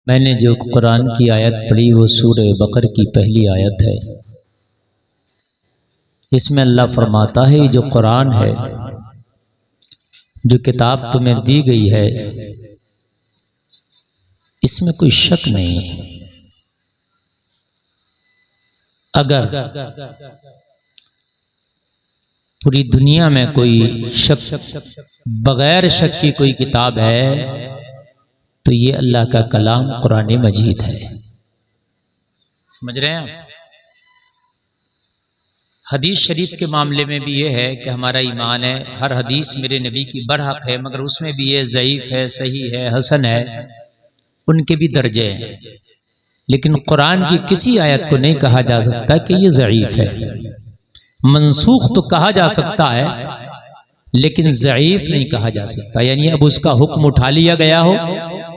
मैंने जो कुरान की आयत पढ़ी वो सूरह बकर की पहली आयत है। इसमें अल्लाह फरमाता है जो कुरान है, जो किताब तुम्हें दी गई है, इसमें कोई शक नहीं है। अगर पूरी दुनिया में कोई शक बगैर शक की कोई किताब है तो ये अल्लाह का कलाम कुरान मजीद है। समझ रहे हैं आप? हदीस शरीफ के मामले में भी ये है कि हमारा ईमान है, हर हदीस मेरे नबी की बरहक है, मगर उसमें भी ये ज़ईफ़ है, सही है, हसन है, उनके भी दर्जे हैं। लेकिन कुरान की किसी आयत को नहीं कहा जा सकता कि ये ज़ईफ़ है। मनसूख तो कहा जा सकता है लेकिन ज़ईफ़ नहीं कहा जा सकता। यानी अब उसका हुक्म उठा लिया गया हो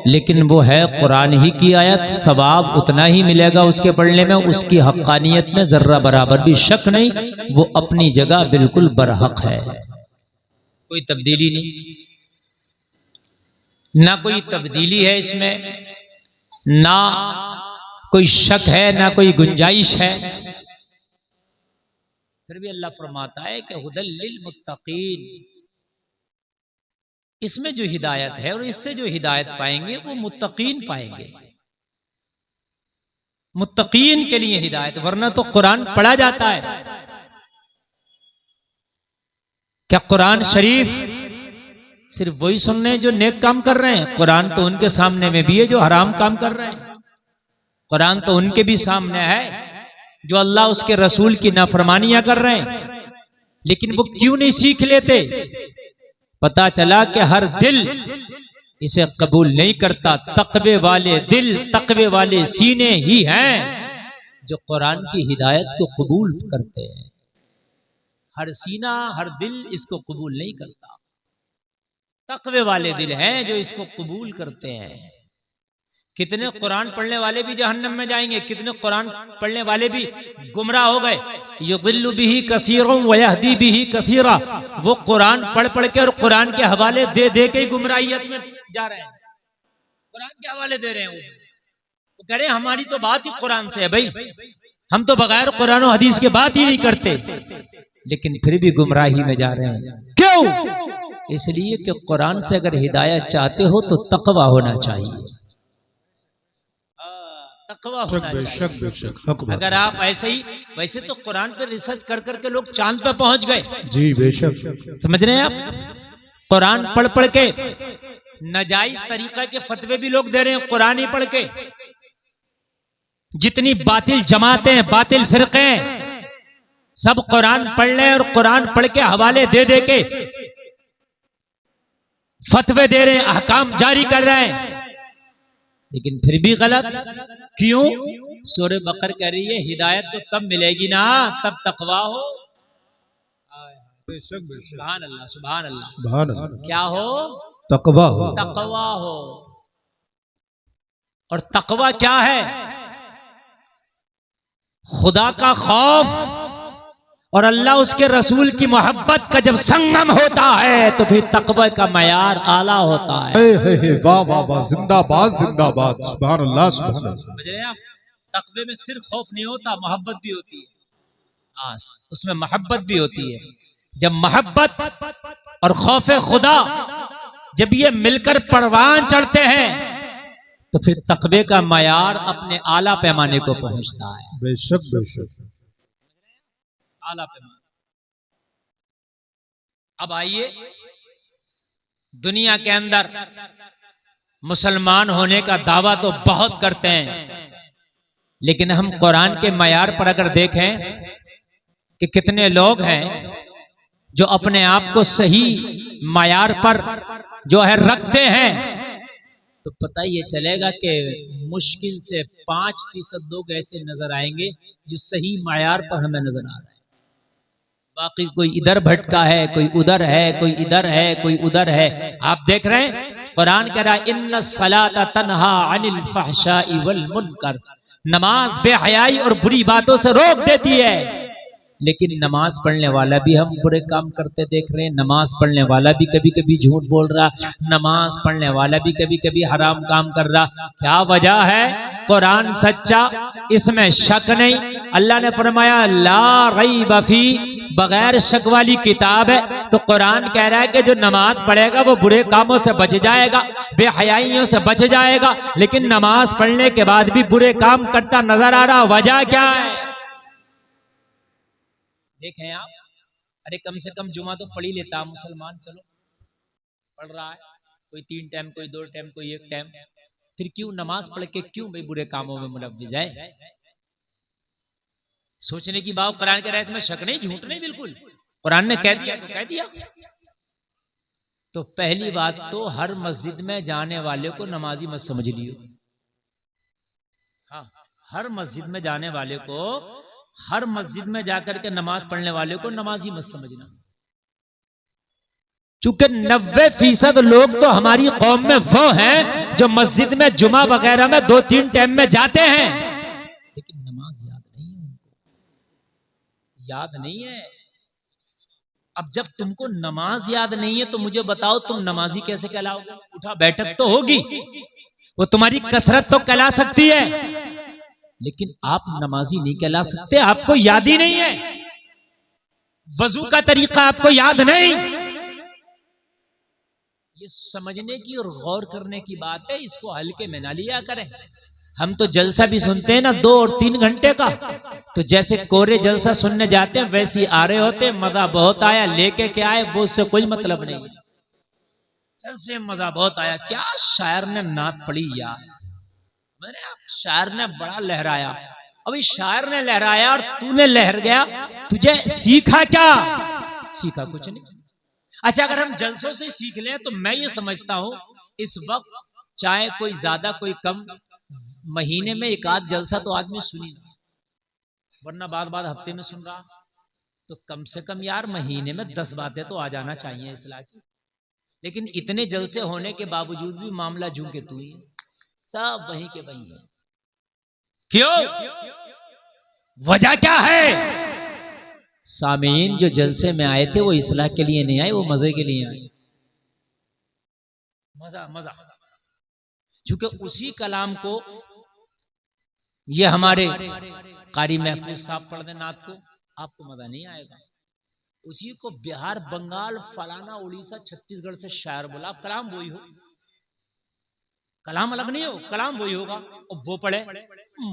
लेकिन वो है कुरान ही की आयत, सवाब उतना ही मिलेगा उसके पढ़ने में, उसकी हक़ानियत में ज़र्रा बराबर भी शक नहीं, वो अपनी जगह बिल्कुल बरहक है, कोई तब्दीली नहीं, ना कोई तब्दीली है इसमें, ना कोई शक है, ना कोई गुंजाइश है। फिर भी अल्लाह फरमाता है कि हुदल लिल मुत्तकीन, इसमें जो हिदायत है और इससे जो हिदायत पाएंगे वो मुत्तकीन पाएंगे, मुत्तकीन के लिए हिदायत। वरना तो कुरान पढ़ा जाता है, क्या कुरान शरीफ सिर्फ वही सुनने जो नेक काम कर रहे हैं? कुरान तो उनके सामने में भी है जो हराम काम कर रहे हैं। कुरान तो उनके भी सामने है जो अल्लाह उसके रसूल की नाफरमानियां कर रहे हैं। लेकिन वो क्यों नहीं सीख लेते? पता चला कि हर दिल इसे कबूल नहीं करता। तकवे वाले दिल, तकवे वाले सीने ही हैं जो कुरान की हिदायत को कबूल करते हैं। हर सीना, हर दिल इसको कबूल नहीं करता। तकवे वाले दिल हैं जो इसको कबूल करते हैं। कितने कुरान पढ़ने वाले भी जहन्नम में जाएंगे, कितने कुरान पढ़ने वाले भी गुमराह हो गए। युदिल्लु बिही कसीरन व यहदी बिही कसीरा, वो कुरान पढ़ पढ़ के और कुरान के हवाले दे दे के गुमराहियत में जा रहे हैं। कुरान के हवाले दे रहे हैं, वो कह रहे हैं हमारी तो बात ही कुरान से है भाई, हम तो बगैर कुरान और हदीस के बात ही नहीं करते, लेकिन फिर भी गुमराही में जा रहे हैं। क्यों? इसलिए कि कुरान से अगर हिदायत चाहते हो तो तकवा होना चाहिए। अगर आप ऐसे ही, वैसे तो कुरान पे रिसर्च कर करके लोग चांद पे पहुंच गए जी, बेशक। समझ रहे हैं आप? कुरान पढ़ पढ़ के नाजायज तरीका के फतवे भी लोग दे रहे हैं कुरान ही पढ़ के। जितनी बातिल जमातें, बातिल फिरके, सब कुरान पढ़ ले और कुरान पढ़ के हवाले दे दे के फतवे दे रहे हैं, अहकाम जारी कर रहे हैं, लेकिन फिर भी गलत। क्यों? सूरह बकर कह रही है हिदायत तो तब मिलेगी ना तब तकवा हो। सुभान अल्लाह, सुभान अल्लाह, सुभान अल्लाह। क्या हो? तकवा हो, तकवा हो। और तकवा क्या है? खुदा का खौफ और अल्लाह उसके रसूल की मोहब्बत का जब संगम होता है तो फिर तकवा का मयार आला होता है। वाह वाह वाह, जिंदाबाद जिंदाबाद, सुभान अल्लाह, सुभान अल्लाह। समझ रहे हैं आप? तकवे में सिर्फ खौफ नहीं होता, मोहब्बत भी होती है। हाँ, उसमें मोहब्बत भी होती है। जब मोहब्बत और खौफ खुदा जब ये मिलकर परवान चढ़ते हैं तो फिर तकवे का मयार अपने आला पैमाने को पहुंचता है। बेशक बेशक, आला पैमाना। अब आइए, दुनिया के अंदर मुसलमान होने का दावा तो बहुत करते हैं, लेकिन हम कुरान के मयार पर अगर देखें कि कितने लोग हैं जो अपने आप को सही मयार पर जो है रखते हैं, तो पता ये चलेगा कि मुश्किल से 5% लोग ऐसे नजर आएंगे जो सही मयार पर हमें नजर आ रहे हैं। बाकी कोई इधर भटका है, कोई उधर है, कोई इधर है, कोई उधर है। आप देख रहे हैं कुरान कह रहा है इन्ना सलाता तन्हा अनिल फहशाई वल मुनकर, नमाज बेहयाई और बुरी बातों से रोक देती है, लेकिन नमाज पढ़ने वाला भी हम बुरे काम करते देख रहे हैं। नमाज पढ़ने वाला भी कभी कभी झूठ बोल रहा, नमाज पढ़ने वाला भी कभी कभी हराम काम कर रहा। क्या वजह है? कुरान सच्चा, इसमें शक नहीं। अल्लाह ने फरमाया ला रैब फी, बगैर शक वाली किताब है। तो कुरान कह रहा है कि जो नमाज पढ़ेगा वो बुरे कामों से बच जाएगा, बेहयाइयों से बच जाएगा। लेकिन नमाज पढ़ने के बाद भी बुरे काम करता नजर आ रहा, वजह क्या है? देखें आप, अरे कम से कम जुमा तो पढ़ ही लेता मुसलमान, चलो पढ़ रहा है, कोई 3 टाइम, कोई 2 टाइम, कोई 1 टाइम, फिर क्यों नमाज पढ़ के क्यों भाई बुरे कामों में मुलव्विज़ है? सोचने की बात। कुरान के रायत में शक नहीं, झूठ नहीं, बिल्कुल कुरान ने कह दिया तो कह दिया। तो पहली बात तो हर मस्जिद में जाने वाले को नमाजी मत समझ लियो। हाँ, हर मस्जिद में जाने वाले को, हर मस्जिद में जाकर के नमाज पढ़ने वाले को नमाजी मत समझना। चूंकि 90% लोग तो हमारी कौम में वो हैं जो मस्जिद में जुमा वगैरह में 2-3 टाइम में जाते हैं, लेकिन नमाज याद नहीं है उनको, याद नहीं है। अब जब तुमको नमाज याद नहीं है तो मुझे बताओ तुम नमाजी कैसे कहलाओगे? उठा बैठक तो होगी, वो तुम्हारी कसरत तो कहला सकती है, लेकिन आप नमाजी नहीं कहला सकते, आपको याद ही नहीं है। वजू का तरीका आपको याद नहीं। ये समझने की और गौर करने की बात है, इसको हल्के में ना लिया करें। हम तो जलसा भी सुनते हैं ना 2 और 3 घंटे का, तो जैसे कोरे जलसा सुनने जाते हैं वैसे आ रहे होते, मजा बहुत आया, लेके क्या आए वो उससे कोई मतलब नहीं। जलसे मजा बहुत आया, क्या शायर ने नात पढ़ी यार, मैंने शायर ने बड़ा लहराया। अभी शायर ने लहराया और तूने लहर गया, तुझे सीखा क्या? सीखा कुछ नहीं। अच्छा, अगर हम जलसों से सीख लें तो मैं ये समझता हूं इस वक्त चाहे कोई ज्यादा कोई कम, महीने में 1 आध जलसा तो आदमी सुनी, वरना बाद हफ्ते में सुन रहा। तो कम से कम यार महीने में 10 बातें तो आ जाना चाहिए इस्लाह की। लेकिन इतने जलसे होने के बावजूद भी मामला जूं के तू ही, सब वहीं के वहीं है। क्यों? वजह क्या है? सामीन जो जलसे में आए थे वो इस्लाह के लिए नहीं आए, वो मजे के लिए आए। मजा मजा, क्योंकि उसी कलाम को ये हमारे कारी महफूज साहब पढ़ दे नात को, आपको मजा नहीं आएगा। उसी को बिहार, बंगाल, फलाना, उड़ीसा, छत्तीसगढ़ से शायर बोला, कलाम वही हो, कलाम अलग नहीं हो, कलाम वही होगा। और वो पढ़े,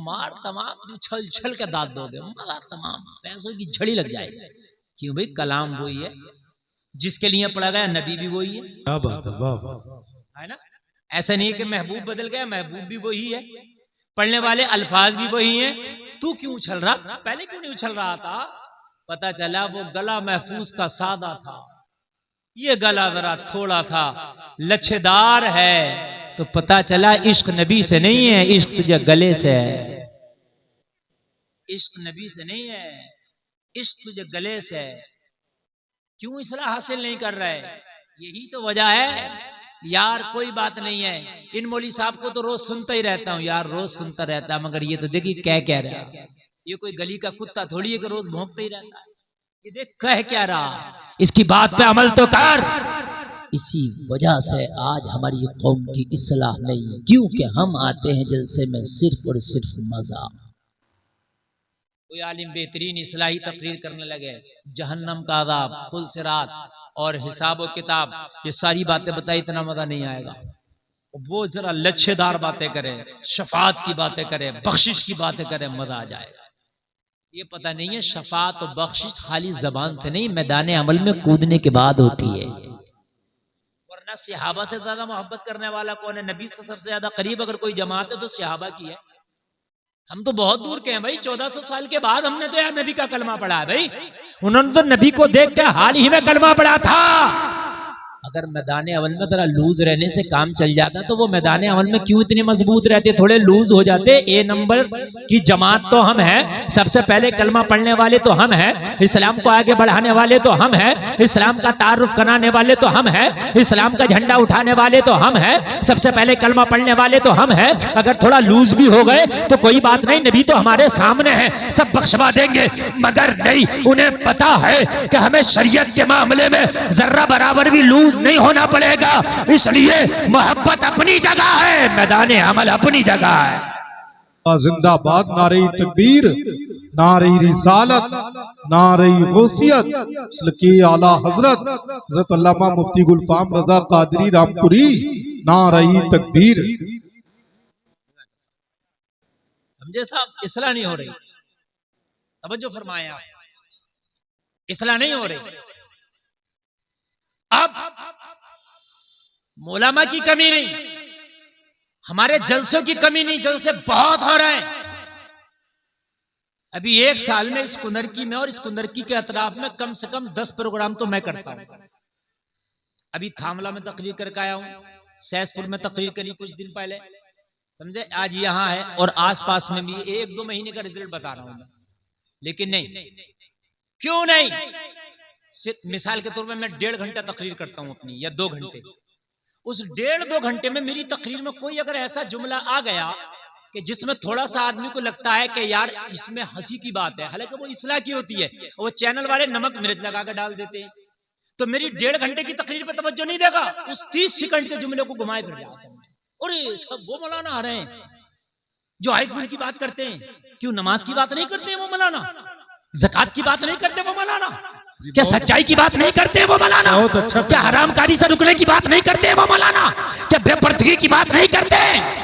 मार तमाम छल छल के दाद दोगे, मजा तमाम, पैसों की झड़ी लग जाएगी। क्यों भाई? कलाम वही है, जिसके लिए पढ़ा गया नबी भी वही है। क्या बात है, वाह, है ना? ऐसा नहीं कि महबूब बदल गया, महबूब भी वही है, पढ़ने वाले अल्फाज भी वही हैं। तू क्यों उछल रहा? पहले क्यों नहीं उछल रहा था? पता चला वो गला महफूज का सादा था, ये गला जरा थोड़ा था, लच्छेदार है। तो पता चला इश्क नबी से नहीं है, इश्क तुझे गले से है। इश्क नबी से नहीं है, इश्क तुझे गले से है। क्यों इस्लाह हासिल नहीं कर रहे? यही तो वजह है यार। कोई बात नहीं है, इन मौली साहब को तो रोज सुनता ही रहता हूँ यार, रोज सुनता रहता है, मगर ये तो देखिए क्या कह रहा है। ये कोई गली का कुत्ता थोड़ी है कि रोज भौंकता ही रहता है। ये देख कह क्या रहा, इसकी बात पे अमल तो कर। इसी वजह से आज हमारी कौम की इस्लाह नहीं है, क्योंकि हम आते हैं जलसे में सिर्फ और सिर्फ मजा। कोई आलिम बेहतरीन इस्लाही तकरीर करने लगे, जहन्नम का अज़ाब, पुल सिरात और हिसाब और किताब, ये सारी बातें बताई, इतना मजा नहीं आएगा। वो जरा लच्छेदार बातें करे, शफात की बातें करे, बख्शिश की बातें करे, मजा आ जाएगा। ये पता नहीं है शफात और बख्शिश खाली जबान से नहीं, मैदान अमल में कूदने के बाद होती है। वरना सहाबा से ज्यादा मोहब्बत करने वाला कौन है? नबी से सबसे ज्यादा करीब अगर कोई जमात है तो सहाबा की है। हम तो बहुत दूर के हैं भाई, 1400 साल के बाद हमने तो यार नबी का कलमा पढ़ा है भाई। उन्होंने तो नबी को देख के हाल ही में कलमा पढ़ा था। अगर मैदान अमल में जरा लूज रहने से काम चल जाता तो वो मैदान अमल में क्यों इतने मजबूत रहते, थोड़े लूज हो जाते। ए नंबर की जमात तो हम हैं, सबसे पहले कलमा पढ़ने वाले तो हम हैं, इस्लाम को आगे बढ़ाने वाले तो हम हैं, इस्लाम का तारुफ कराने वाले तो हम हैं, इस्लाम का झंडा उठाने वाले तो हम हैं, सबसे पहले कलमा पढ़ने वाले तो हम हैं। अगर थोड़ा लूज भी हो गए तो कोई बात नहीं, नबी तो हमारे सामने है, सब बख्शवा देंगे। मगर नहीं, उन्हें पता है कि हमें शरीयत के मामले में जर्रा बराबर भी लूज नहीं होना पड़ेगा। इसलिए मोहब्बत अपनी जगह है, मैदान अमल अपनी जगह है। जिंदाबाद, नारे तकबीर, नारे रिसालत, नारे गौसियत, सल्के आला हजरत हजरत अल्लामा मुफ्ती गुलफाम रजा कादरी रामपुरी, नारे तकबीर। समझे साहब, इसलाह नहीं हो रही, तवज्जो फरमाया, इसलाह नहीं हो रही। अब मौलामा की कमी नहीं, हमारे जलसों की कमी नहीं, जलसे बहुत हो रहे हैं। अभी एक साल में इस कुंदरकी में और इस कुंदरकी के अतराफ में कम से कम 10 प्रोग्राम तो मैं करता हूं। अभी थामला में तकरीर करके आया हूं, सैसपुर में तकरीर करी कुछ दिन पहले, समझे, आज यहां है, और आसपास में भी 1-2 महीने का रिजल्ट बता रहा हूं मैं। लेकिन नहीं, क्यों नहीं, सिर्फ मिसाल के तौर पे मैं 1.5 घंटा तकरीर करता हूं अपनी, या 2 घंटे। उस 1.5-2 घंटे में मेरी तकरीर में कोई अगर ऐसा जुमला आ गया कि जिसमें थोड़ा सा आदमी को लगता है कि यार इसमें हंसी की बात है, हालांकि वो इस्लाह की होती है, वो चैनल वाले नमक मिर्च लगा कर डाल देते हैं, तो मेरी 1.5 घंटे की तकरीर पे तवज्जो नहीं देगा, उस 30 सेकंड के जुमले को घुमाए फिर जा। और वो मौलाना आ रहे हैं जो आईफोन की बात करते हैं, क्यों नमाज की बात नहीं करते हैं वो मौलाना, ज़कात की बात नहीं करते वो मौलाना, क्या सच्चाई की बात नहीं करते वो मौलाना, क्या हरामकारी से रुकने की बात नहीं करते वो मौलाना, क्या बेपर्दगी की बात नहीं करते।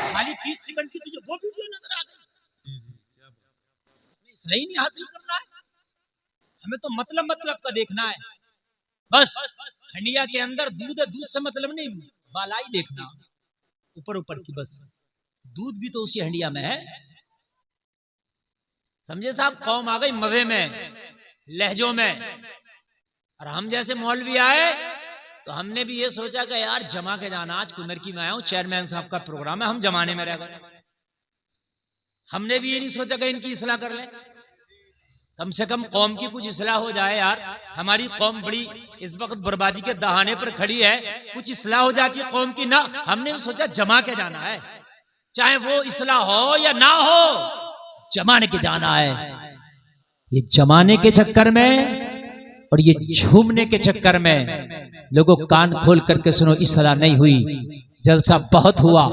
खाली 30 सेकंड की तुझे वो वीडियो नजर आ गई, इसलिए नहीं हासिल करना है हमें, तो मतलब का देखना है बस। हंडिया के अंदर दूध है, दूध से मतलब नहीं, बालाई देखना ऊपर की, बस दूध भी तो उसी हंडिया में है, समझे साहब। कौम आ गई मजे में, लहजों में, और हम जैसे मौलवी आए तो हमने भी ये सोचा कि यार जमा के जाना, आज कुंदरकी में आया हूं, चेयरमैन साहब का प्रोग्राम है, हम जमाने में रह गए। हमने भी ये नहीं सोचा कि इनकी इस्लाह कर ले, कम से कम कौम की कुछ इस्लाह हो जाए यार। हमारी कौम बड़ी इस वक्त बर्बादी के दहाने पर खड़ी है, कुछ इस्लाह हो जाती है कौम की ना। हमने सोचा जमा के जाना है, चाहे वो इस्लाह हो या ना हो, जमाने के जाना है। ये जमाने के चक्कर में और ये झूमने के चक्कर में लोगों कान खोल करके सुनो, इस्लाह नहीं हुई, जलसा बहुत हुआ,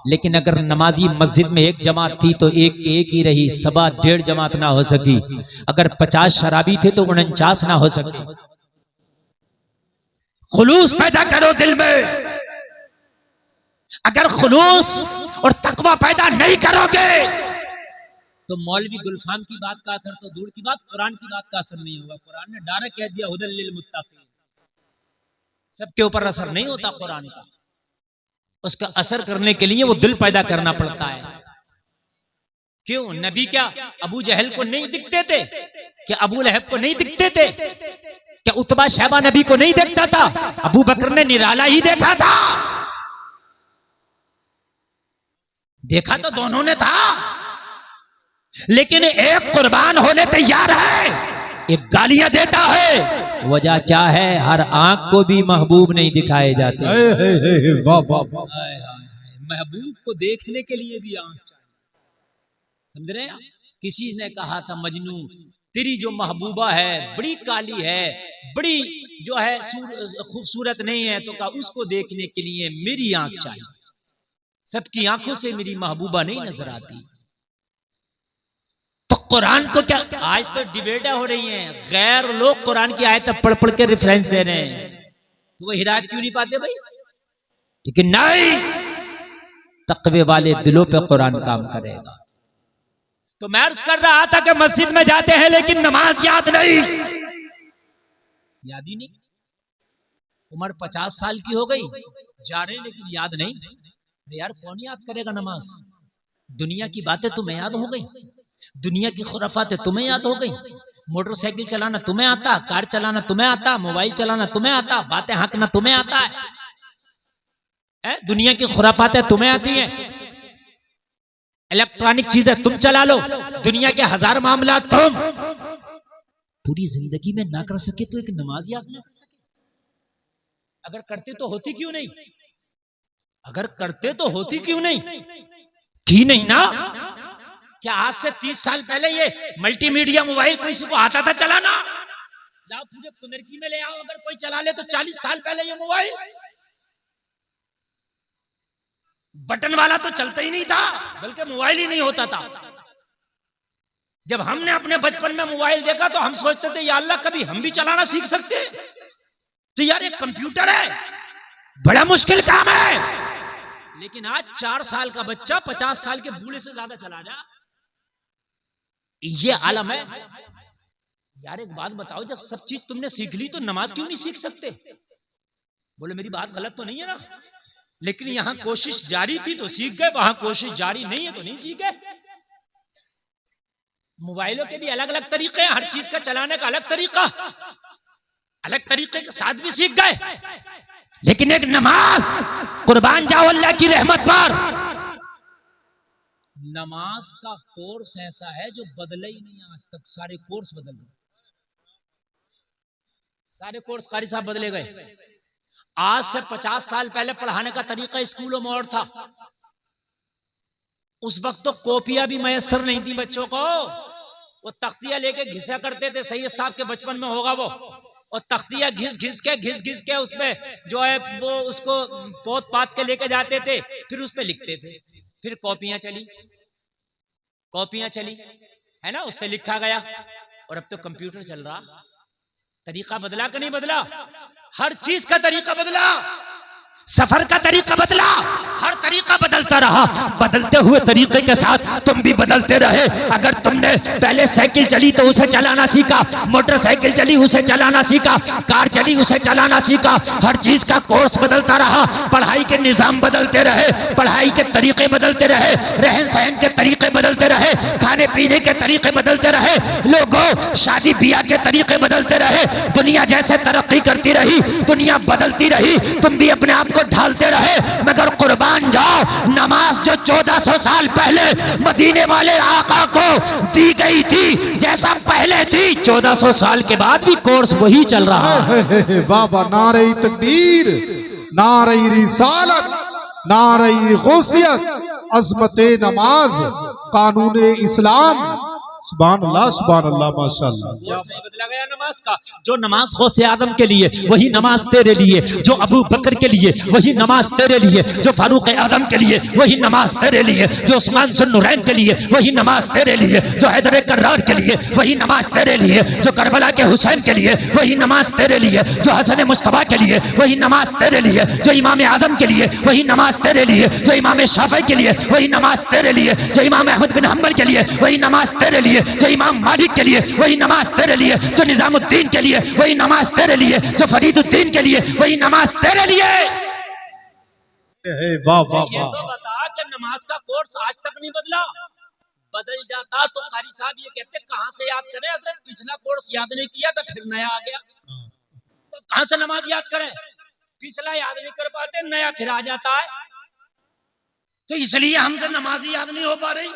लेकिन अगर नमाजी मस्जिद में 1 जमात थी तो एक ही रही, 1.25 जमात ना हो सकी। अगर 50 शराबी थे तो 49 ना हो सके। खुलूस पैदा करो दिल में, अगर खुलूस और तकवा पैदा नहीं करोगे तो मौलवी गुलफाम की बात का असर तो दूर की बात, कुरान की बात का असर नहीं होगा। कुरान ने डायरेक्ट कह दिया हुदल लिल मुत्तकीन, सबके ऊपर असर नहीं होता कुरान का, उसका असर करने के लिए वो दिल पैदा करना पड़ता है। क्यों, नबी क्या अबू जहल को नहीं दिखते थे, क्या अबू लहब को नहीं दिखते थे, क्या उतबा शहबा नबी को नहीं देखता था, अबू बकर ने निराला ही देखा था, देखा तो दोनों ने था, लेकिन एक कुर्बान होने तैयार है, एक गालियां देता है। वजह क्या है, हर आंख को भी महबूब नहीं दिखाए जाते। वाह वाह वाह, महबूब को देखने के लिए भी आंख चाहिए, समझ रहे हैं। किसी ने कहा था मजनू तेरी जो महबूबा है बड़ी काली है, बड़ी जो है खूबसूरत नहीं है, तो कहा उसको देखने के लिए मेरी आंख चाहिए, सबकी आंखों से मेरी महबूबा नहीं नजर आती। तो कुरान को क्या, आज तो डिबेटें हो रही हैं, गैर लोग कुरान की आयत पढ़ पढ़ के रेफरेंस दे रहे हैं, तो वो हिदायत क्यों नहीं पाते भाई। लेकिन नहीं, तकवे वाले दिलों पे कुरान काम करेगा। तो मैं अर्ज कर रहा था कि मस्जिद में जाते हैं लेकिन नमाज याद नहीं, याद ही नहीं। उम्र 50 साल की हो गई, जा रहे लेकिन याद नहीं। यार कौन याद करेगा नमाज, दुनिया की बातें तुम्हें याद हो गई, दुनिया की खुराफातें तुम्हें याद हो गई, मोटरसाइकिल चलाना तुम्हें आता, कार चलाना तुम्हें आता, मोबाइल चलाना तुम्हें आता, बातें हाँकना तुम्हें आता है? दुनिया की खुराफातें तुम्हें आती हैं, इलेक्ट्रॉनिक चीजें तुम चला लो, दुनिया के 1000 मामला तुम पूरी जिंदगी में ना कर सके तो एक नमाज याद ना कर सके। अगर करते तो होती क्यों नहीं? अगर करते तो होती क्यों नहीं? की नहीं ना? क्या आज से 30 साल पहले ये मल्टीमीडिया मोबाइल किसी को आता था चलाना? लाओ पूरे कुनरकी में ले आओ, अगर कोई चला ले तो 40 साल पहले ये मोबाइल बटन वाला तो चलता ही नहीं था, बल्कि मोबाइल ही नहीं होता था। जब हमने अपने बचपन में मोबाइल देखा तो हम सोचते थे या अल्लाह कभी हम भी चलाना सीख सकते। तो यार एक कंप्यूटर है, बड़ा मुश्किल काम है, लेकिन आज 4 साल का बच्चा 50 साल के बूढ़े से ज्यादा चला जा, ये आलम है। यार एक बात बताओ, जब सब चीज तुमने सीख ली तो नमाज क्यों नहीं सीख सकते? बोले मेरी बात गलत तो नहीं है ना? लेकिन यहां कोशिश जारी थी तो सीख गए, वहां कोशिश जारी नहीं है तो नहीं सीख गए। मोबाइलों के भी अलग अलग तरीके हैं, हर चीज का चलाने का अलग तरीका, अलग तरीके के साथ भी सीख गए, लेकिन एक नमाज, कुर्बान जाओ अल्लाह की रहमत पर, नमाज का कोर्स ऐसा है जो बदला ही नहीं आज तक। सारे कोर्स बदल गए, सारे कोर्स कारी साहब बदले गए। आज से 50 साल पहले पढ़ाने का तरीका स्कूलों में और था। उस वक्त तो कॉपियां भी मैसर नहीं थी बच्चों को, वो तख्तियां लेके घिसा करते थे, सैयद साहब के बचपन में होगा वो, और तख्तियां घिस घिस के उसमें जो है वो उसको पोत पात के लेके जाते थे, फिर उस पे लिखते थे। फिर कॉपियां चली है ना, उससे लिखा गया। और अब तो कंप्यूटर चल रहा। तरीका बदला कि नहीं बदला? हर चीज का तरीका बदला, सफर का तरीका बदला, हर तरीका बदलता रहा। बदलते हुए तरीके के साथ तुम भी बदलते रहे। अगर तुमने पहले साइकिल चली तो उसे चलाना सीखा, मोटरसाइकिल चली उसे चलाना सीखा, कार चली उसे चलाना सीखा। हर चीज का कोर्स बदलता रहा, पढ़ाई के निजाम बदलते रहे, पढ़ाई के तरीके बदलते रहे, रहन सहन के तरीके बदलते रहे, खाने पीने के तरीके बदलते रहे, लोगों शादी ब्याह के तरीके बदलते रहे। दुनिया जैसे तरक्की करती रही, दुनिया बदलती रही, तुम भी अपने आप को ढालते रहे। मगर कुर्बान जाओ, नमाज जो 1400 साल पहले मदीने वाले आका को दी गई थी, जैसा पहले थी, 1400 साल के बाद भी कोर्स वही चल रहा है। वाह वाह, नारे तकबीर, नारे रिसालत, नारे गौसियत, अजमत नमाज, कानून इस्लाम। सुभान अल्लाह माशाअल्लाह। नहीं बदला गया नमाज का। जो नमाज गौसे आदम के लिए वही नमाज तेरे लिए, जो अबू बकर के लिए वही नमाज तेरे लिए, जो फारूक आदम के लिए वही नमाज तेरे लिए, जो उस्मान सुन्नुरैन के लिए वही नमाज तेरे लिए, जो हैदर कर्रार के लिए वही नमाज तेरे लिए, जो करबला के हुसैन के लिए वही नमाज तेरे लिए, जो हसन मुस्तफा के लिए वही नमाज तेरे लिए, जो इमाम आदम के लिए वही नमाज तेरे लिए, जो इमाम शाफी के लिए वही नमाज तेरे लिए, जो इमाम अहमद बिन हम्बल के लिए वही नमाज तेरे लिए, जो इमाम मालिक के लिए वही नमाज तेरे लिए, जो निजामुद्दीन के लिए वही नमाज तेरे लिए, जो फरीदुद्दीन के लिए वही नमाज तेरे लिए। वाह वाह ये वाह। तो बता कि नमाज का कोर्स आज तक नहीं बदला। बदल जाता तो कारी साहब ये कहते कहां से याद करें, अगर पिछला कोर्स याद नहीं किया तो फिर नया आ गया, तो कहां से नमाज याद करें? पिछला याद नहीं कर पाते, नया फिर आ जाता है, तो इसलिए हमसे नमाज ही याद नहीं हो पा रही।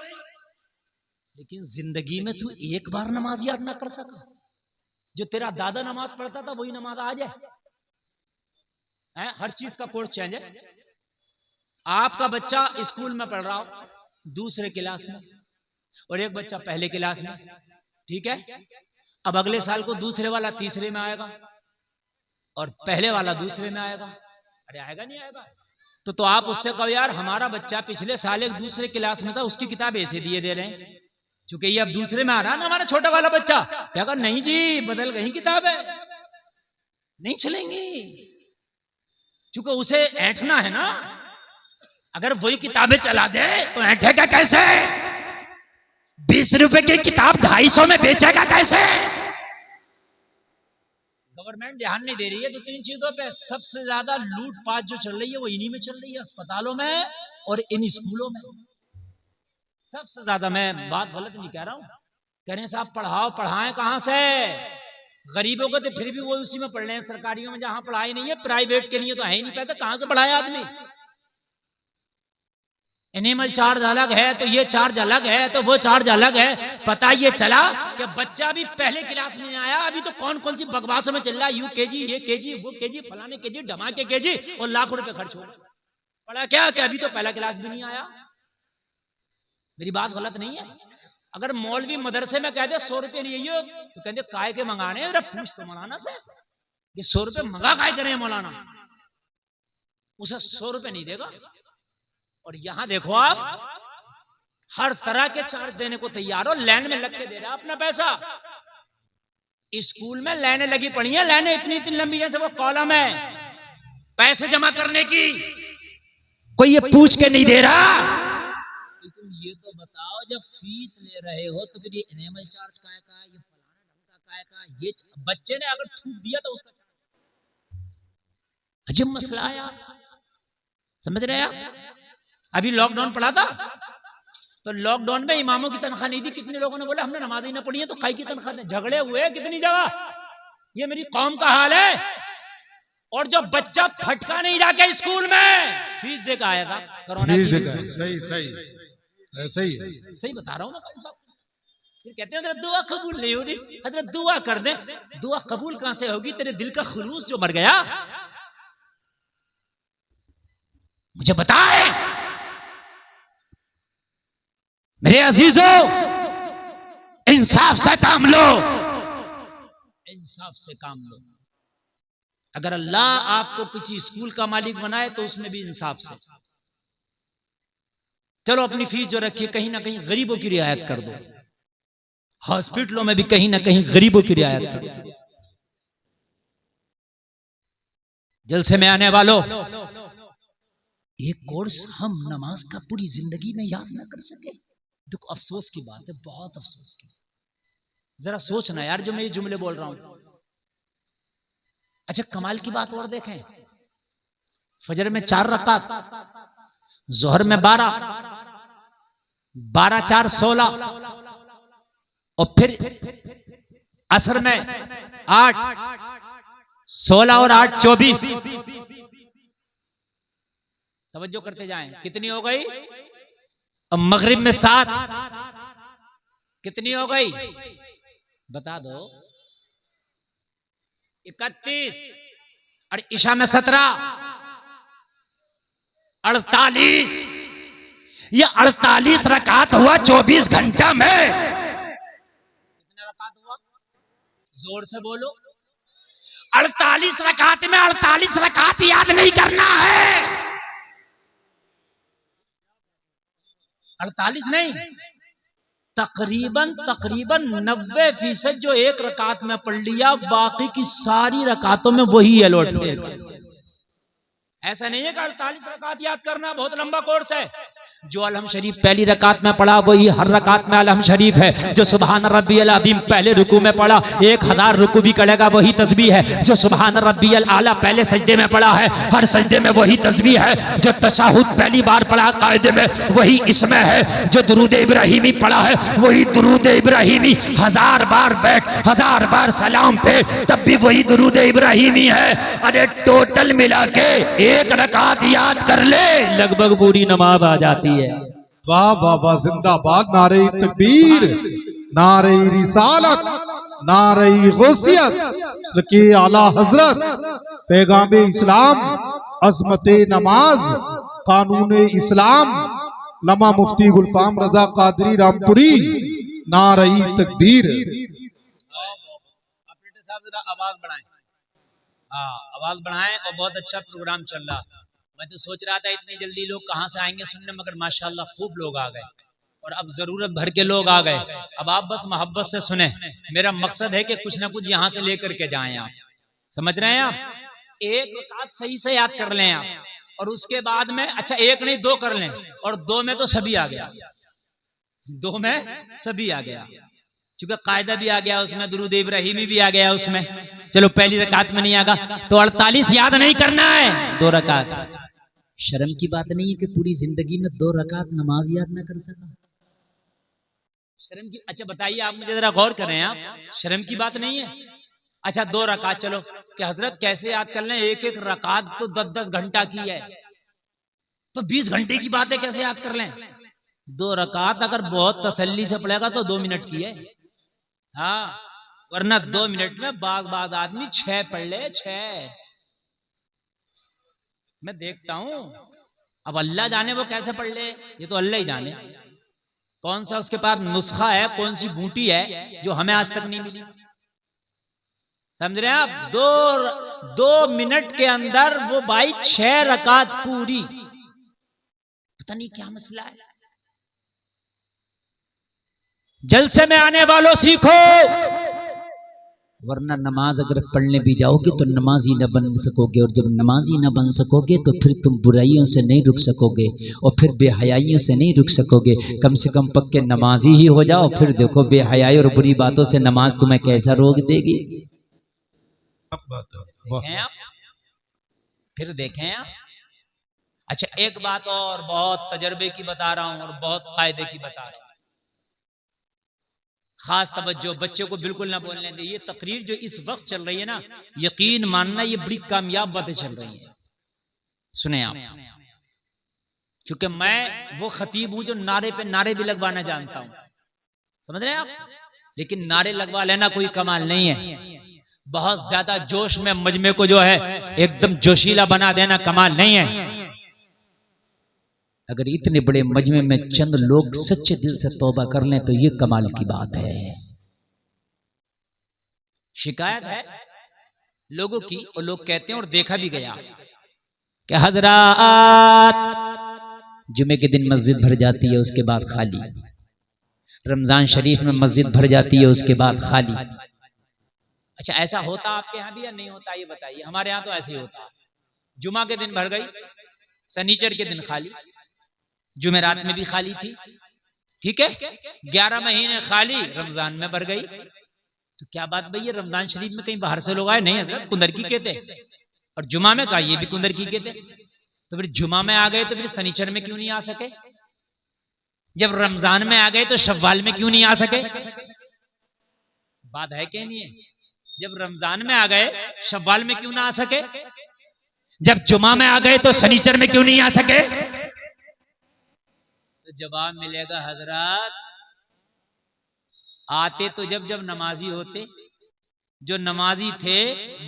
लेकिन जिंदगी में तू एक बार नमाज याद ना कर सका? जो तेरा दादा नमाज पढ़ता था वही नमाज आ जाए? हर चीज का कोर्स चेंज है। आपका बच्चा स्कूल में पढ़ रहा हो दूसरे क्लास में, और एक बच्चा पहले क्लास में, ठीक है? अब अगले साल को दूसरे वाला तीसरे में आएगा और पहले वाला दूसरे में आएगा। अरे आएगा नहीं आएगा? तो आप उससे कहो यार हमारा बच्चा पिछले साल एक दूसरे क्लास में था, उसकी किताब ऐसे दिए दे रहे हैं, क्योंकि ये अब दूसरे में आ रहा है ना हमारा छोटा वाला बच्चा। क्या कहा? नहीं जी बदल गई किताब है, नहीं चलेंगी, क्योंकि उसे ऐंठना है ना। अगर वही किताबें चला दे तो ऐंठेगा कैसे? 20 रुपए की किताब 250 में बेचेगा कैसे? गवर्नमेंट ध्यान नहीं दे रही है 2-3 चीजों पे। सबसे ज्यादा लूटपाट जो चल रही है वो इन्हीं में चल रही है, अस्पतालों में और इन स्कूलों में सबसे ज्यादा। मैं बात गलत नहीं कह रहा हूं, कह रहे साहब पढ़ाओ, पढ़ाएं कहां से? गरीबों को तो फिर भी वो उसी में पढ़ रहे हैं, सरकारियों में जहां पढ़ाई नहीं है, प्राइवेट के लिए तो है ही नहीं पैदा, कहां से पढ़ाए आदमी? एनिमल चार्ज अलग है, तो ये चार्ज अलग है, तो वो चार्ज अलग है। पता ये चला कि बच्चा भी पहले क्लास में आया, अभी तो कौन कौन सी बकवासों में चल रहा है, यू केजी, ये केजी, वो केजी, फलाने केजी, धमाके केजी, और लाखों रुपए खर्च हो। पढ़ा क्या कि अभी तो पहला क्लास भी नहीं आया। मेरी बात गलत नहीं है? अगर मौलवी मदरसे में कह दे 100 रुपए नहीं है तो कहते काय के मंगाने, अरे पूछ तो मौलाना से कि 100 रुपए मंगा काय करें मौलाना, उसे 100 रुपए नहीं देगा। और यहां देखो आप हर तरह के चार्ज देने को तैयार हो, लाइन में लग के दे रहा अपना पैसा। स्कूल में लाइनें लगी पड़ी हैं, लाइनें इतनी इतनी लंबी है, वो कॉलम है पैसे जमा करने की, कोई ये पूछ के नहीं दे रहा। तो तुम ये तो बताओ, जब फीस ले रहे हो तो फिर ये एनिमल चार्ज का, ये फलाना ढंग का, ये बच्चे ने अगर थूक दिया तो उसका अजीब मसला है यार, समझ रहे आप? अभी लॉकडाउन पड़ा था तो लॉकडाउन में इमामों की तनख्वाह नहीं दी, कितने लोगों ने बोला हमने नमाज ही ना पढ़ी है तो काई की तनख्वाह दें, झगड़े हुए कितनी जगह। ये मेरी कौम का हाल है। और जब बच्चा फटका नहीं जाके स्कूल में फीस देकर आया था कोरोना की, सही सही ऐसे ही सही बता रहा हूँ ना भाई साहब। फिर कहते हैं दुआ कबूल नहीं हो रही, हजरत दुआ कर दे, दुआ कबूल कहां से होगी? तेरे दिल का खुलूस जो मर गया, मुझे बताए मेरे अजीजों, इंसाफ से काम लो, इंसाफ से काम लो। अगर अल्लाह आपको किसी स्कूल का मालिक बनाए तो उसमें भी इंसाफ से। चलो अपनी फीस जो रखी है कहीं ना कहीं गरीबों की रियायत कर दो, हॉस्पिटलों में भी कहीं ना कहीं गरीबों की रियायत कर दो। जलसे में आने वालों, एक कोर्स हम नमाज का पूरी जिंदगी में याद ना कर सके, देखो अफसोस की बात है, बहुत अफसोस की। जरा सोचना यार जो मैं ये जुमले बोल रहा हूं। अच्छा कमाल की बात और देखें, फजर में 4 रकात, जोहर में 12, 12 4 16, और फिर असर में 8, 16 और 8 24। तवज्जो करते जाएं, कितनी हो गई? अब मगरिब में 7, कितनी हो गई बता दो? 31, और ईशा में 17, 48। ये 48 रकात हुआ 24 घंटा में। कितने रकात हुआ? जोर से बोलो। 48 रकात में 48 रकात याद नहीं करना है, 48 नहीं, तकरीबन 90% जो एक रकात में पढ़ लिया, बाकी की सारी रकातों में वही है लौट फेर। ऐसा नहीं है कि 48 रकात याद करना बहुत लंबा कोर्स है। जो अलहम शरीफ पहली रकात में पढ़ा वही हर रकात में अलहम शरीफ है। जो सुबहान रब्बियल अज़ीम पहले रुकू में पढ़ा 1000 रुकू भी करेगा वही तस्बीह है। जो सुबहान रब्बियल आला पहले सजदे में पढ़ा है हर सजदे में वही तस्बीह है। जो तशहुद पहली बार पढ़ा कायदे में वही इसमें है। जो दुरूद इब्राहिमी पढ़ा है वही दुरूद इब्राहिमी, 1000 बार बैठ 1000 बार सलाम पे तब भी वही दुरूद इब्राहिमी है। अरे टोटल मिला के एक रकात याद कर ले, लगभग पूरी नमाज आ जाती है। वाह वाह वाह, जिंदाबाद, नारे तकबीर, नारे रिसालत, नारे गौसियत, सदके आला हजरत, पैगाम इस्लाम, अजमत नमाज, कानून इस्लाम, लमा मुफ्ती गुलफाम रजा कादरी रामपुरी, नारे तकबीर। ऑपरेटर साहब जरा आवाज बढ़ाएं। हाँ आवाज बढ़ाएं। और बहुत अच्छा प्रोग्राम चल रहा। मैं तो सोच रहा था इतनी जल्दी लोग कहाँ से आएंगे सुनने, मगर माशाल्लाह खूब लोग आ गए और अब जरूरत भर के लोग आ गए। अब आप बस मोहब्बत से सुने। मेरा मकसद है कि कुछ ना कुछ यहाँ से लेकर के जाएं आप, समझ रहे हैं आप? एक रकात सही से याद कर लें आप, और उसके बाद में अच्छा एक नहीं 2 कर लें, और 2 में तो सभी आ गया, 2 में सभी आ गया, क्योंकि कायदा भी आ गया उसमें, दुरूद इब्राहिमी भी आ गया उसमें। चलो पहली रकात में नहीं आगा तो 48 याद नहीं करना है, 2 रकात। शर्म की बात नहीं है कि पूरी जिंदगी में 2 रकात नमाज याद ना कर सका। शर्म की, अच्छा बताइए आप मुझे जरा गौर करें, आप शर्म की बात नहीं है। अच्छा 2 रकात, चलो कि हजरत कैसे याद कर लें, एक एक रकात तो 10-10 घंटा की है, तो 20 घंटे की बात है, कैसे याद कर लें। 2 रकात अगर बहुत तसल्ली से पड़ेगा तो 2 मिनट की है, हाँ, वरना 2 मिनट में बाज आदमी 6 पढ़ ले, 6। मैं देखता हूं, अब अल्लाह जाने वो कैसे पढ़ ले, ये तो अल्लाह ही जाने कौन सा उसके पास नुस्खा है, कौन सी बूटी है जो हमें आज तक नहीं मिली। समझ रहे हैं आप, 2 मिनट के अंदर वो भाई 6 रकात पूरी, पता नहीं क्या मसला है। जलसे में आने वालों सीखो, वरना नमाज अगर पढ़ने भी जाओगे तो नमाजी न बन सकोगे, और जब नमाजी न बन सकोगे तो फिर तुम बुराइयों से नहीं रुक सकोगे, और फिर बेहयाइयों से नहीं रुक सकोगे। कम से कम पक्के नमाजी ही हो जाओ, फिर देखो बेहयाई और बुरी बातों से नमाज तुम्हें कैसा रोक देगी। देखें आप, फिर देखें आप। अच्छा एक बात और बहुत तजर्बे की बता रहा हूं और बहुत फायदे की बता रहा हूं, खास तवज्जो, बच्चे को बिल्कुल ना बोलने दे। ये तकरीर जो इस वक्त चल रही है ना, यकीन मानना ये बड़ी कामयाब बातें चल रही हैं। सुने आप, क्योंकि मैं वो खतीब हूं जो नारे पे नारे भी लगवाना जानता हूं, समझ रहे हैं आप, लेकिन नारे लगवा लेना कोई कमाल नहीं है, बहुत ज्यादा जोश में मजमे को जो है एकदम जोशीला बना देना कमाल नहीं है। अगर इतने बड़े मजमे में चंद लोग सच्चे दिल से तौबा कर लें तो ये कमाल की बात है। शिकायत है लोगों की, और लोग कहते हैं और देखा भी गया कि हजरात जुमे के दिन मस्जिद भर जाती है, उसके बाद खाली। रमजान शरीफ में मस्जिद भर जाती है, उसके बाद खाली। अच्छा ऐसा होता आपके यहाँ भी या नहीं होता, ये बताइए। हमारे यहाँ तो ऐसे ही होता, जुमा के दिन भर गई, शनिचर के दिन खाली, जुमेरात में भी खाली थी, ठीक है, 11 महीने खाली, रमजान में भर गई। तो क्या बात भैया, रमजान शरीफ में कहीं बाहर से लोग आए? नहीं हजरत, कुंदरकी के थे, और जुमा में कहा ये भी कुंदरकी के थे। तो फिर जुमा में आ गए तो फिर शनिचर में क्यों नहीं आ सके? जब रमजान में आ गए तो शव्वाल में क्यों नहीं आ सके? बात है क्या नहीं है? जब रमजान में आ गए शव्वाल में क्यों ना आ सके? जब जुमा में आ गए तो शनिचर में क्यों नहीं आ सके? तो जवाब मिलेगा हजरत, आते तो जब जब नमाजी होते, जो नमाजी थे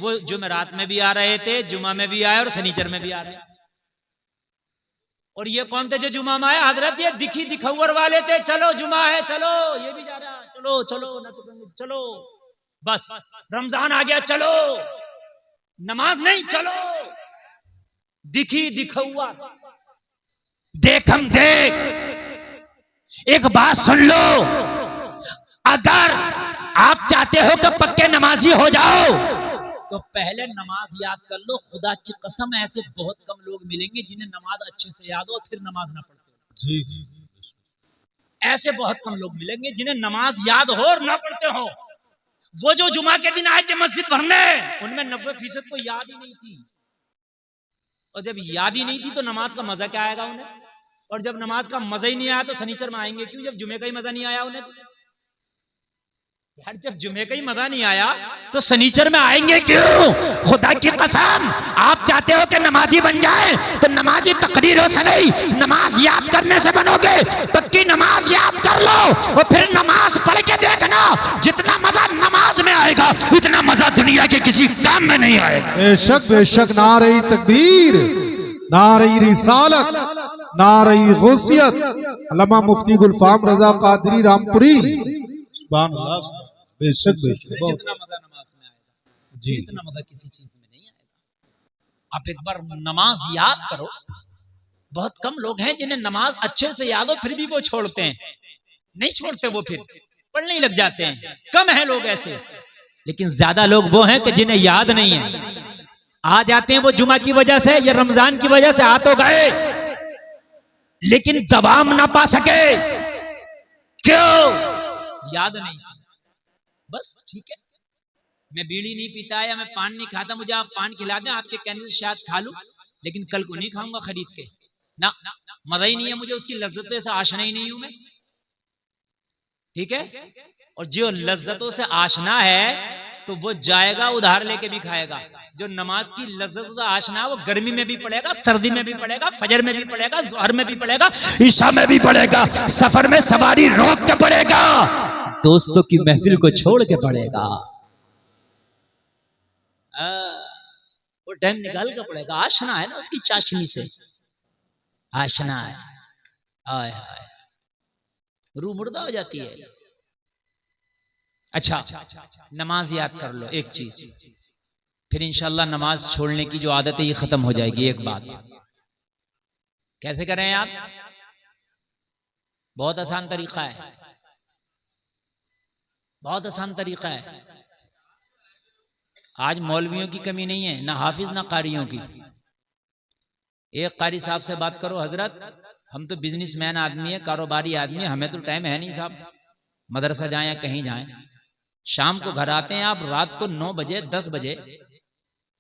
वो जुमेरात में भी आ रहे थे, जुमा में भी आए और शनिचर में भी आ रहे। और ये कौन थे जो जुमा में आए? हजरत ये दिखी दिखवर वाले थे, चलो जुमा है चलो, ये भी जा रहा, चलो चलो ना तो चलो, बस रमजान आ गया चलो, नमाज नहीं चलो, दिखी दिखवर, देखम देख। एक बात सुन लो, अगर आप चाहते हो कि पक्के नमाजी हो जाओ तो पहले नमाज याद कर लो। खुदा की कसम ऐसे बहुत कम लोग मिलेंगे जिन्हें नमाज अच्छे से याद हो फिर नमाज ना पढ़ते हो। जी जी, ऐसे बहुत कम लोग मिलेंगे जिन्हें नमाज याद हो और ना पढ़ते हो। वो जो जुमा के दिन आए थे मस्जिद भरने, उनमें 90% को याद ही नहीं थी, और जब याद ही नहीं थी तो नमाज का मजा क्या आएगा उन्हें? और जब नमाज का मजा ही नहीं आया तो शनिचर में आएंगे क्यों, जब जुमे का ही मजा नहीं आया उन्हें? तो यार जब जुमे का ही मजा नहीं आया तो शनिचर में आएंगे क्यों? खुदा की कसम, आप चाहते हो कि नमाजी बन जाए तो नमाजी तकरीरों से नहीं, नमाज याद करने से बनोगे। पक्की नमाज याद कर लो और फिर नमाज पढ़ के देखना, जितना मजा नमाज में आएगा उतना मजा दुनिया के किसी काम में नहीं आएगा। बेशक बेशक, नारे तकबीर, नारे रिसालत, नारे गौसियत, अल्लामा मुफ्ती गुलफाम रजा कादरी रामपुरी, सुभान अल्लाह। बेशक बेशक, जितना मजा नमाज में आएगा जी, इतना मजा किसी चीज में नहीं आएगा। आप एक बार नमाज याद करो। बहुत कम लोग हैं जिन्हें नमाज अच्छे से याद हो फिर भी वो छोड़ते हैं, नहीं छोड़ते, वो फिर पढ़ने ही लग जाते हैं। कम है लोग ऐसे, लेकिन ज्यादा लोग वो हैं कि जिन्हें याद नहीं है। आ जाते हैं वो जुमा की वजह से या रमजान की वजह से, आ तो गए लेकिन दवाम ना पा सके। क्यों? याद नहीं थी, बस। ठीक है, मैं बीड़ी नहीं पीता या मैं पान नहीं खाता, मुझे आप पान खिला दें आपके कहने से शायद खा लूं, लेकिन कल को नहीं खाऊंगा खरीद के ना, मजा ही नहीं है मुझे उसकी लज्जत से, आशना ही नहीं हूं मैं। ठीक है। और जो लज्जतों से आशना है तो वो जाएगा उधार लेके भी खाएगा। जो नमाज की लज्जतों से आशना है वो गर्मी में भी पढ़ेगा, सर्दी में भी पढ़ेगा, फजर में भी पढ़ेगा, ज़ोहर में भी पढ़ेगा, ईशा में भी पढ़ेगा, सफर में सवारी रोक के पढ़ेगा, दोस्तों की महफिल को छोड़ के पढ़ेगा। वो टाइम निकाल के पड़ेगा। आशना है ना उसकी चाशनी से, आशना है। आय हाय, रूह मुर्दा हो जाती है। अच्छा, नमाज याद कर लो एक चीज, फिर इंशाल्लाह नमाज छोड़ने की जो आदत है ये खत्म हो जाएगी। एक बात कैसे करें याद? बहुत आसान तरीका है, बहुत आसान तरीका है। आज मौलवियों की कमी नहीं है, ना हाफिज ना कारियों की। एक कारी साहब से बात करो, हजरत हम तो बिजनेसमैन आदमी है, कारोबारी आदमी है, हमें तो टाइम है नहीं साहब, मदरसा जाएं या कहीं जाएं, शाम को घर आते हैं आप रात को 9 बजे 10 बजे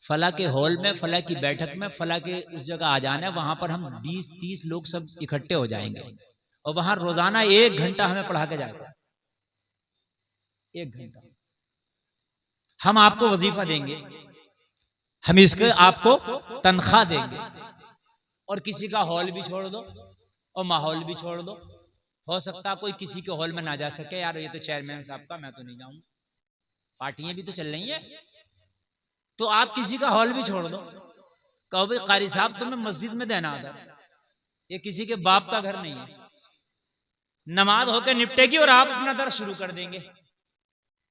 फला के हॉल में, फला की बैठक में, फला के उस जगह आ जाना है, वहां पर हम 20-30 लोग सब इकट्ठे हो जाएंगे और वहां रोजाना 1 घंटा हमें पढ़ा के जाएगा। 1 घंटा हम आपको वजीफा देंगे, हम इसके आपको तनख्वाह देंगे, और किसी का हॉल भी छोड़ दो और माहौल भी छोड़ दो। हो सकता कोई किसी के हॉल में ना जा सके, यार ये तो चेयरमैन साहब का, मैं तो नहीं जाऊंगा, पार्टियां भी तो चल रही हैं, तो आप किसी का हॉल भी छोड़ दो, कहो भाई कारी साहब तुम्हें मस्जिद में देना आता, ये किसी के बाप का घर नहीं है, नमाज होकर निपटेगी और आप अपना दर्स शुरू कर देंगे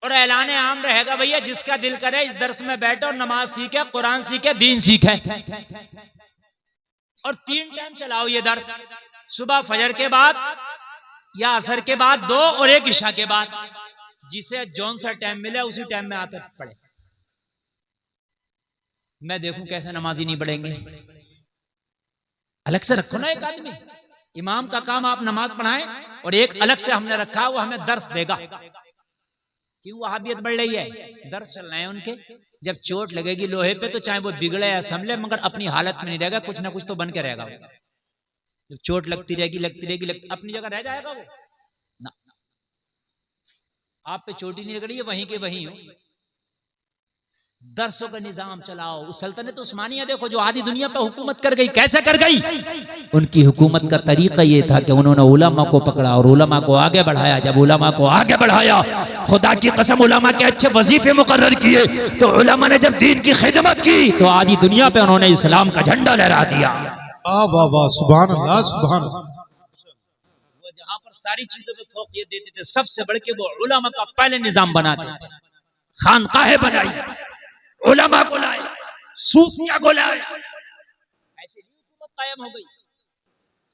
और ऐलान आम रहेगा, भैया जिसका दिल करे इस दर्स में बैठो और नमाज सीखे, कुरान सीखे, दीन सीखे, और 3 टाइम चलाओ ये दर्स, सुबह फजर के बाद या असर के बाद 2 और 1 इशा के बाद, जिसे जौन सा टाइम मिले उसी टाइम में आकर पढ़े। मैं देखूं कैसे नमाजी नहीं पढ़ेंगे। अलग से रखो ना एक आदमी, इमाम का काम आप नमाज पढ़ाएं, और एक अलग से हमने रखा वो हमें दर्स देगा। क्यों वहाबियत बढ़ रही है? दर्स चल रहे हैं उनके, जब चोट लगेगी लोहे पे तो चाहे वो बिगड़े या संभले मगर अपनी हालत में नहीं रहेगा, कुछ ना कुछ तो बन के रहेगा। जब चोट लगती रहेगी अपनी जगह रह जाएगा वो ना। आप पे चोट ही नहीं लग रही है, वहीं के वहीं हो। दर्सों का निजाम चलाओ। सल्तनत उस्मानिया देखो जो आधी दुनिया पे हुकूमत कर गई, कैसे कर गई? उनकी हुकूमत का तरीका ये था कि उन्होंने उलमा को पकड़ा और उलमा को आगे बढ़ाया। जब उलमा को आगे बढ़ाया, खुदा की कसम उलमा के अच्छे वजीफे मुकर्रर किए, तो उलमा ने जब दीन की खिदमत की तो आधी दुनिया पे उन्होंने इस्लाम का झंडा लहरा दिया। वाह वाह, सुभान अल्लाह, सुभान अल्लाह। वो जहां पर सारी चीजों पे फौकियत देते थे, सबसे बढ़ के वो उलमा का पहले निजाम बनाते थे। खानकाहें बनाई, उलमा को लाए, सूफिया को लाए, ऐसे नहीं हुकूमत कायम हो गई।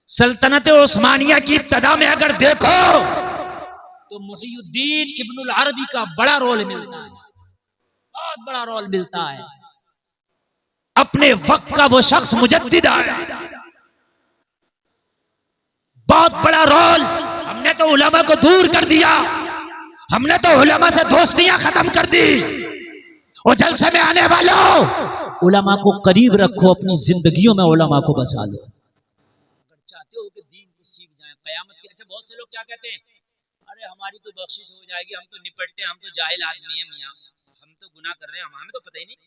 सल्तनत उस्मानिया की इब्तिदा में अगर देखो तो मुहीउद्दीन इब्नुल अरबी का बड़ा रोल मिलता है, बहुत बड़ा रोल मिलता है। अपने वक्त का वो शख्स मुजद्दिद है, बहुत बड़ा रोल। हमने तो उलमा को दूर कर दिया, हमने तो उलमा से दोस्तियां खत्म कर दी। और जलसे में आने वालों, उलमा को करीब रखो, अपनी जिंदगियों में उलमा को बसा लो। अगर चाहते हो कि दीन को सीख जाए कयामत के। अच्छा, बहुत से लोग क्या कहते हैं, अरे हमारी तो बख्शिश हो जाएगी, हम तो निपटते हैं, हम तो जाहिल आदमी है मियां, हम तो गुनाह कर रहे हैं, हमें तो पता ही नहीं।